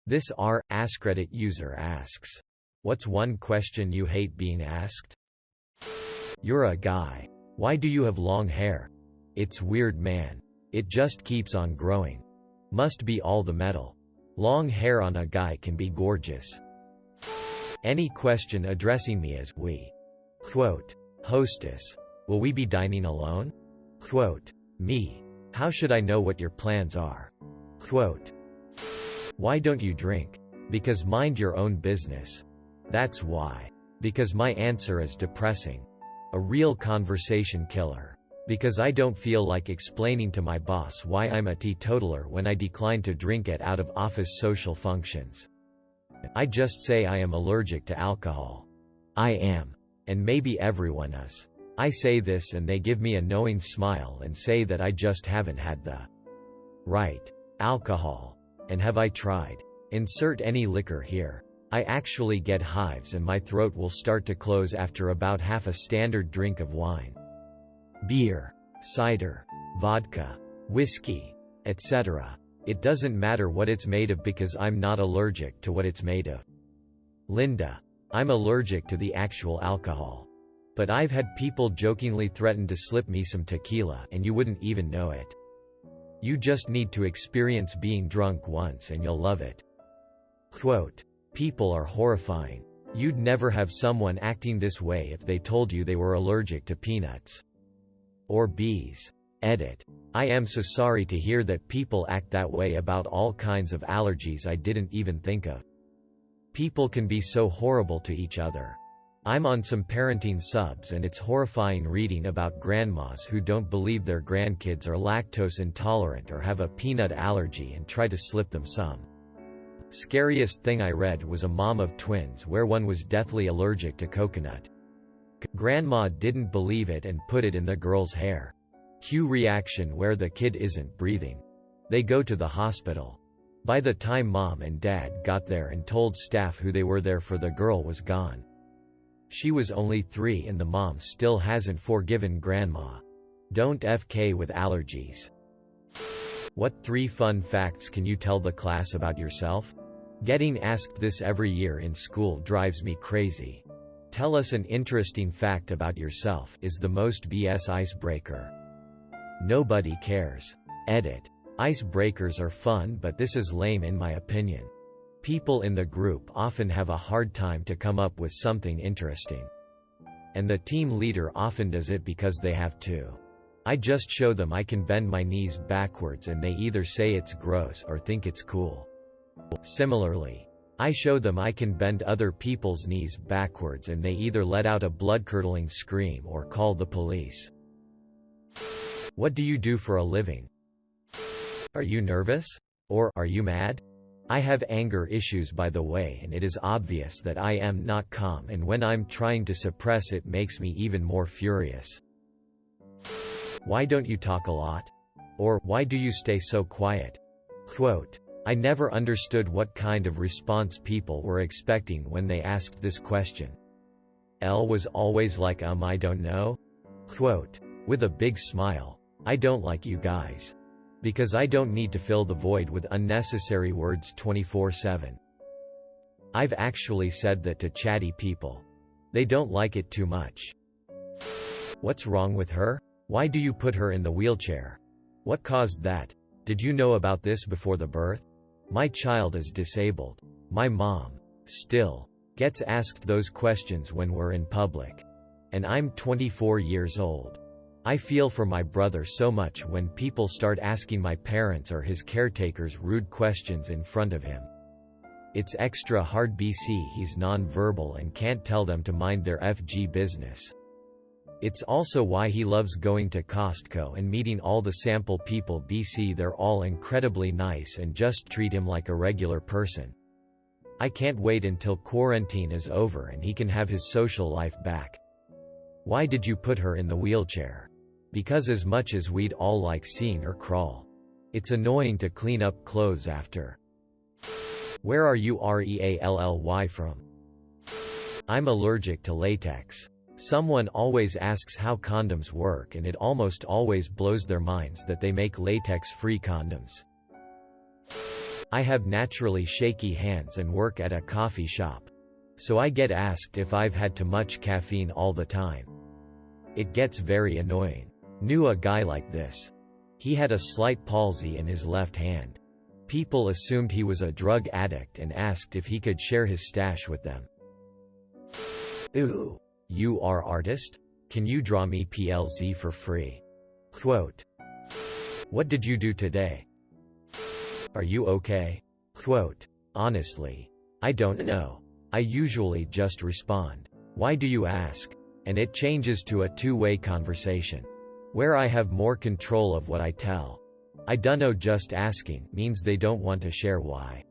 This AskReddit user asks, "What's one question you hate being asked?" You're a guy. Why do you have long hair? It's weird, man. It just keeps on growing. Must be all the metal. Long hair on a guy can be gorgeous. Any question addressing me as we. Quote, hostess. Will we be dining alone? Quote, me. How should I know what your plans are? Quote, why don't you drink? Because mind your own business. That's why. Because my answer is depressing. A real conversation killer. Because I don't feel like explaining to my boss why I'm a teetotaler when I decline to drink at out-of-office social functions. I just say I am allergic to alcohol. I am. And maybe everyone is. I say this and they give me a knowing smile and say that I just haven't had the right alcohol. And have I tried? Insert any liquor here. I actually get hives and my throat will start to close after about half a standard drink of wine. Beer, cider, vodka, whiskey, etc. It doesn't matter what it's made of because I'm not allergic to what it's made of. Linda. I'm allergic to the actual alcohol. But I've had people jokingly threaten to slip me some tequila and you wouldn't even know it. You just need to experience being drunk once and you'll love it. Quote, people are horrifying. You'd never have someone acting this way if they told you they were allergic to peanuts. Or bees. Edit. I am so sorry to hear that people act that way about all kinds of allergies I didn't even think of. People can be so horrible to each other. I'm on some parenting subs and it's horrifying reading about grandmas who don't believe their grandkids are lactose intolerant or have a peanut allergy and try to slip them some. Scariest thing I read was a mom of twins where one was deathly allergic to coconut. Grandma didn't believe it and put it in the girl's hair. Cue reaction where the kid isn't breathing. They go to the hospital. By the time mom and dad got there and told staff who they were there for, the girl was gone. She was only 3 and the mom still hasn't forgiven grandma. Don't FK with allergies. What 3 fun facts can you tell the class about yourself? Getting asked this every year in school drives me crazy. Tell us an interesting fact about yourself is the most BS icebreaker. Nobody cares. Edit. Icebreakers are fun, but this is lame in my opinion. People in the group often have a hard time to come up with something interesting. And the team leader often does it because they have to. I just show them I can bend my knees backwards and they either say it's gross or think it's cool. Similarly, I show them I can bend other people's knees backwards and they either let out a blood-curdling scream or call the police. What do you do for a living? Are you nervous? Or are you mad? I have anger issues, by the way, and it is obvious that I am not calm, and when I'm trying to suppress it makes me even more furious. Why don't you talk a lot? Or, why do you stay so quiet? Quote, I never understood what kind of response people were expecting when they asked this question. Elle was always like, I don't know. Quote, with a big smile, I don't like you guys. Because I don't need to fill the void with unnecessary words 24/7. I've actually said that to chatty people. They don't like it too much. What's wrong with her? Why do you put her in the wheelchair? What caused that? Did you know about this before the birth? My child is disabled. My mom, still, gets asked those questions when we're in public. And I'm 24 years old. I feel for my brother so much when people start asking my parents or his caretakers rude questions in front of him. It's extra hard. He's non-verbal and can't tell them to mind their FG business. It's also why he loves going to Costco and meeting all the sample people. They're all incredibly nice and just treat him like a regular person. I can't wait until quarantine is over and he can have his social life back. Why did you put her in the wheelchair? Because as much as we'd all like seeing her crawl, it's annoying to clean up clothes after. Where are you really from? I'm allergic to latex. Someone always asks how condoms work and it almost always blows their minds that they make latex-free condoms. I have naturally shaky hands and work at a coffee shop. So I get asked if I've had too much caffeine all the time. It gets very annoying. Knew a guy like this. He had a slight palsy in his left hand. People assumed he was a drug addict and asked if he could share his stash with them. Ooh. You are artist? Can you draw me PLZ for free? Quote. What did you do today? Are you okay? Quote. Honestly, I don't know. I usually just respond, why do you ask? And it changes to a two-way conversation, where I have more control of what I tell. I dunno, just asking means they don't want to share why.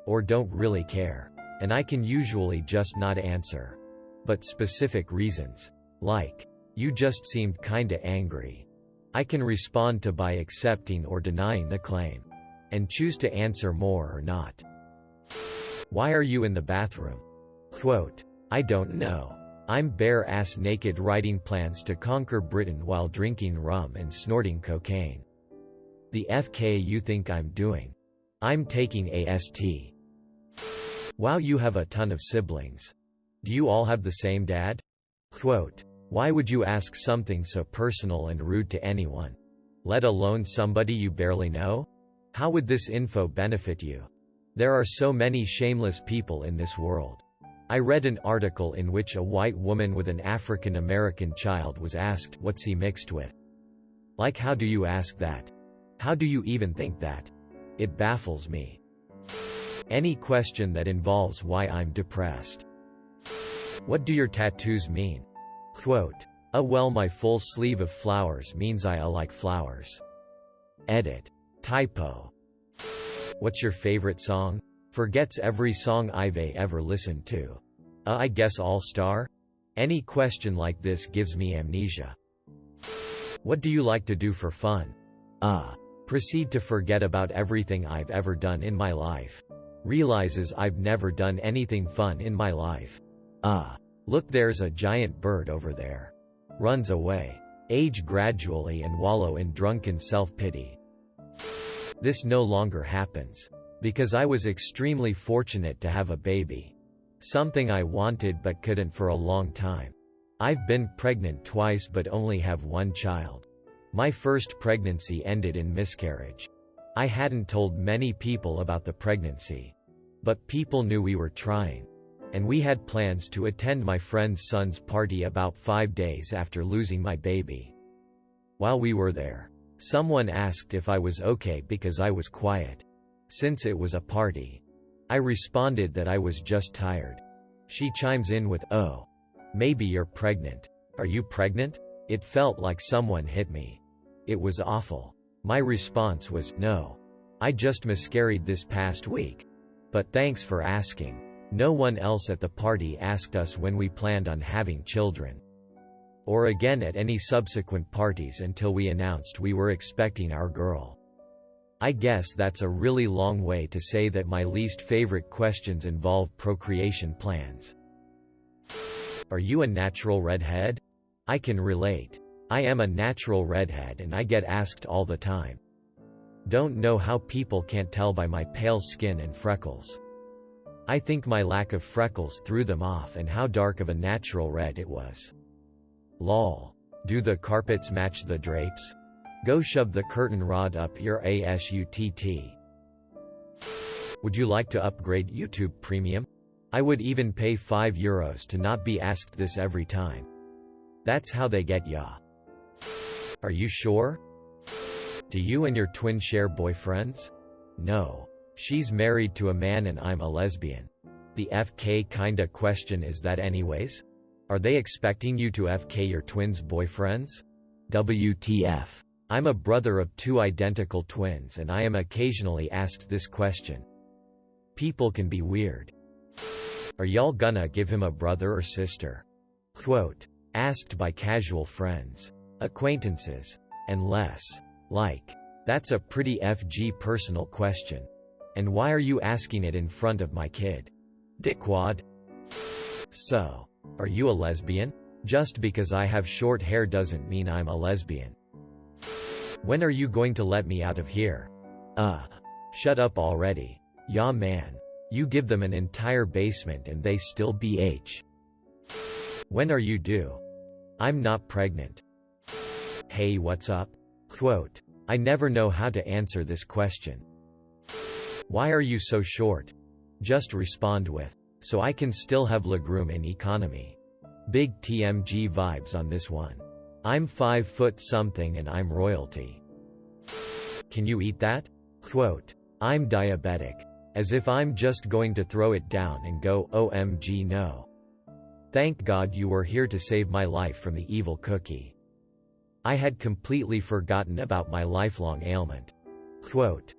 Or don't really care. And I can usually just not answer. But specific reasons, like, you just seemed kinda angry, I can respond to by accepting or denying the claim. And choose to answer more or not. Why are you in the bathroom? Quote. I don't know. I'm bare-ass naked writing plans to conquer Britain while drinking rum and snorting cocaine. The FK you think I'm doing? I'm taking AST. Wow, you have a ton of siblings. Do you all have the same dad? Quote. Why would you ask something so personal and rude to anyone? Let alone somebody you barely know? How would this info benefit you? There are so many shameless people in this world. I read an article in which a white woman with an African American child was asked, what's he mixed with? Like, how do you ask that? How do you even think that? It baffles me. Any question that involves why I'm depressed. What do your tattoos mean? Quote. Well, my full sleeve of flowers means I like flowers. Edit. Typo. What's your favorite song? Forgets every song I've ever listened to. I guess All Star? Any question like this gives me amnesia. What do you like to do for fun? Proceed to forget about everything I've ever done in my life. Realizes I've never done anything fun in my life. Look, there's a giant bird over there. Runs away. Age gradually and wallow in drunken self-pity. This no longer happens. Because I was extremely fortunate to have a baby. Something I wanted but couldn't for a long time. I've been pregnant twice but only have one child. My first pregnancy ended in miscarriage. I hadn't told many people about the pregnancy. But people knew we were trying. And we had plans to attend my friend's son's party about 5 days after losing my baby. While we were there, someone asked if I was okay because I was quiet. Since it was a party. I responded that I was just tired. She chimes in with, oh, maybe you're pregnant. Are you pregnant? It felt like someone hit me. It was awful. My response was, no. I just miscarried this past week. But thanks for asking. No one else at the party asked us when we planned on having children. Or again at any subsequent parties until we announced we were expecting our girl. I guess that's a really long way to say that my least favorite questions involve procreation plans. Are you a natural redhead? I can relate. I am a natural redhead and I get asked all the time. Don't know how people can't tell by my pale skin and freckles. I think my lack of freckles threw them off and how dark of a natural red it was. Lol. Do the carpets match the drapes? Go shove the curtain rod up your assutt. Would you like to upgrade YouTube Premium? I would even pay €5 to not be asked this every time. That's how they get ya. Are you sure? Do you and your twin share boyfriends? No. She's married to a man and I'm a lesbian. The FK kinda question is that anyways? Are they expecting you to FK your twins' boyfriends? WTF. I'm a brother of 2 identical twins and I am occasionally asked this question. People can be weird. Are y'all gonna give him a brother or sister? Quote. Asked by casual friends, acquaintances, and less. Like. That's a pretty FG personal question. And why are you asking it in front of my kid? Dickwad. So. Are you a lesbian? Just because I have short hair doesn't mean I'm a lesbian. When are you going to let me out of here? Shut up already. Yeah man. You give them an entire basement and they still BH. When are you due? I'm not pregnant. Hey, what's up? Quote. I never know how to answer this question. Why are you so short? Just respond with, so I can still have legroom in economy. Big TMG vibes on this one. I'm 5 foot something and I'm royalty. Can you eat that? Quote. I'm diabetic. As if I'm just going to throw it down and go, OMG no. Thank God you were here to save my life from the evil cookie. I had completely forgotten about my lifelong ailment. Quote.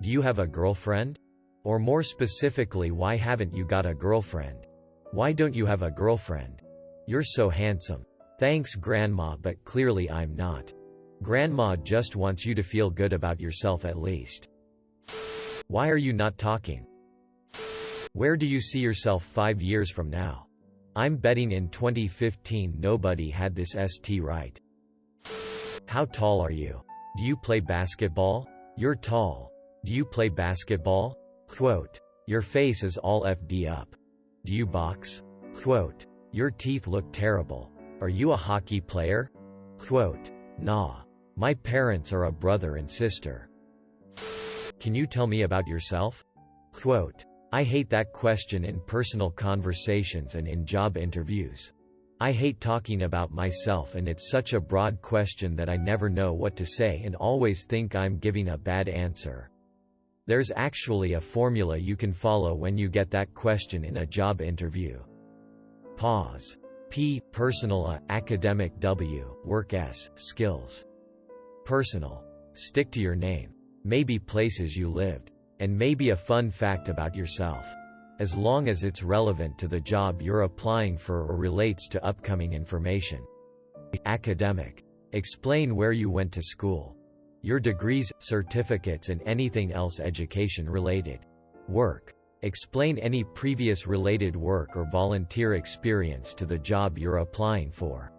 Do you have a girlfriend? Or more specifically, why haven't you got a girlfriend? Why don't you have a girlfriend? You're so handsome. Thanks grandma, but clearly I'm not. Grandma just wants you to feel good about yourself at least. Why are you not talking? Where do you see yourself 5 years from now? I'm betting in 2015 nobody had this ST right. How tall are you? Do you play basketball? You're tall. Do you play basketball? Quote. Your face is all FD up. Do you box? Quote. Your teeth look terrible. Are you a hockey player? Quote. Nah. My parents are a brother and sister. Can you tell me about yourself? Quote. I hate that question in personal conversations and in job interviews. I hate talking about myself and it's such a broad question that I never know what to say and always think I'm giving a bad answer. There's actually a formula you can follow when you get that question in a job interview. Pause. P. Personal. A. Academic. W. Work. S. Skills. Personal. Stick to your name. Maybe places you lived. And maybe a fun fact about yourself. As long as it's relevant to the job you're applying for or relates to upcoming information. Academic. Explain where you went to school. Your degrees, certificates and anything else education related. Work. Explain any previous related work or volunteer experience to the job you're applying for.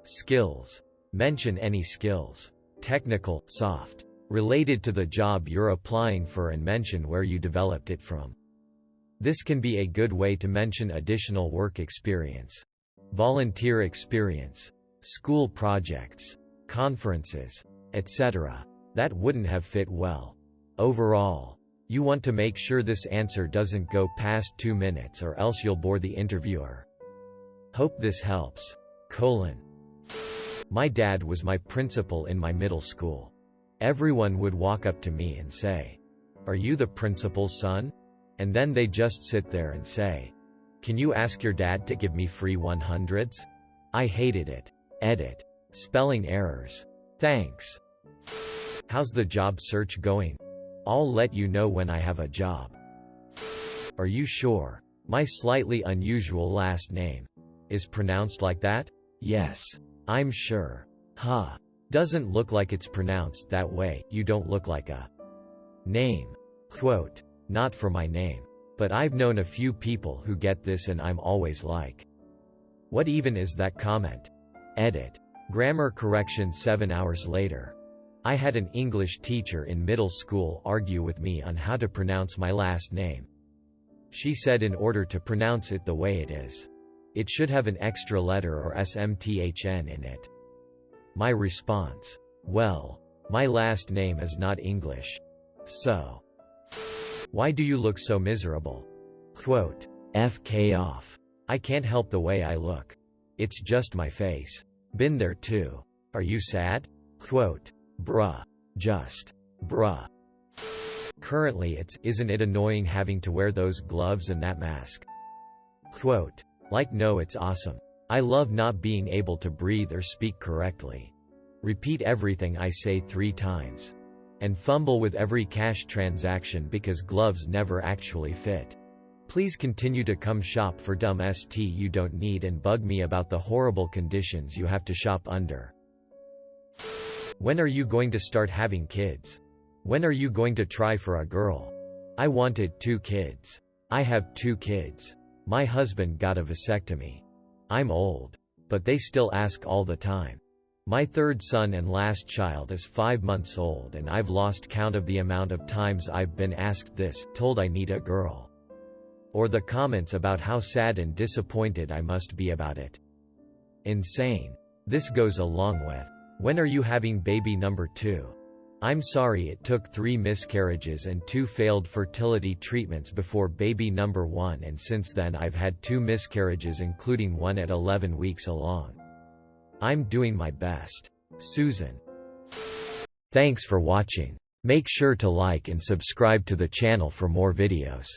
Skills. Mention any skills. Technical, soft. Related to the job you're applying for and mention where you developed it from. This can be a good way to mention additional work experience. Volunteer experience. School projects. Conferences. Etc. That wouldn't have fit well. Overall, you want to make sure this answer doesn't go past 2 minutes or else you'll bore the interviewer. Hope this helps. My dad was my principal in my middle school. Everyone would walk up to me and say, "Are you the principal's son?" And then they just sit there and say, "Can you ask your dad to give me free 100s?" I hated it. Edit. Spelling errors. Thanks. How's the job search going? I'll let you know when I have a job. Are you sure? My slightly unusual last name is pronounced like that? Yes. I'm sure. Huh. Doesn't look like it's pronounced that way. You don't look like a name. Quote. Not for my name. But I've known a few people who get this and I'm always like, what even is that comment? Edit. Grammar correction 7 hours later. I had an English teacher in middle school argue with me on how to pronounce my last name. She said in order to pronounce it the way it is, it should have an extra letter or SMTHN in it. My response: well, my last name is not English. So, why do you look so miserable? Quote. FK off. I can't help the way I look. It's just my face. Been there too. Are you sad? Quote. Bruh. Just. Bruh. Currently isn't it annoying having to wear those gloves and that mask? Quote. Like no, it's awesome. I love not being able to breathe or speak correctly. Repeat everything I say 3 times. And fumble with every cash transaction because gloves never actually fit. Please continue to come shop for dumb ST you don't need and bug me about the horrible conditions you have to shop under. When are you going to start having kids? When are you going to try for a girl? I wanted 2 kids. I have 2 kids. My husband got a vasectomy. I'm old. But they still ask all the time. My third son and last child is 5 months old and I've lost count of the amount of times I've been asked this, told I need a girl. Or the comments about how sad and disappointed I must be about it. Insane. This goes along with, when are you having baby number 2? I'm sorry it took 3 miscarriages and 2 failed fertility treatments before baby number 1, and since then I've had 2 miscarriages including one at 11 weeks along. I'm doing my best. Susan. Thanks for watching. Make sure to like and subscribe to the channel for more videos.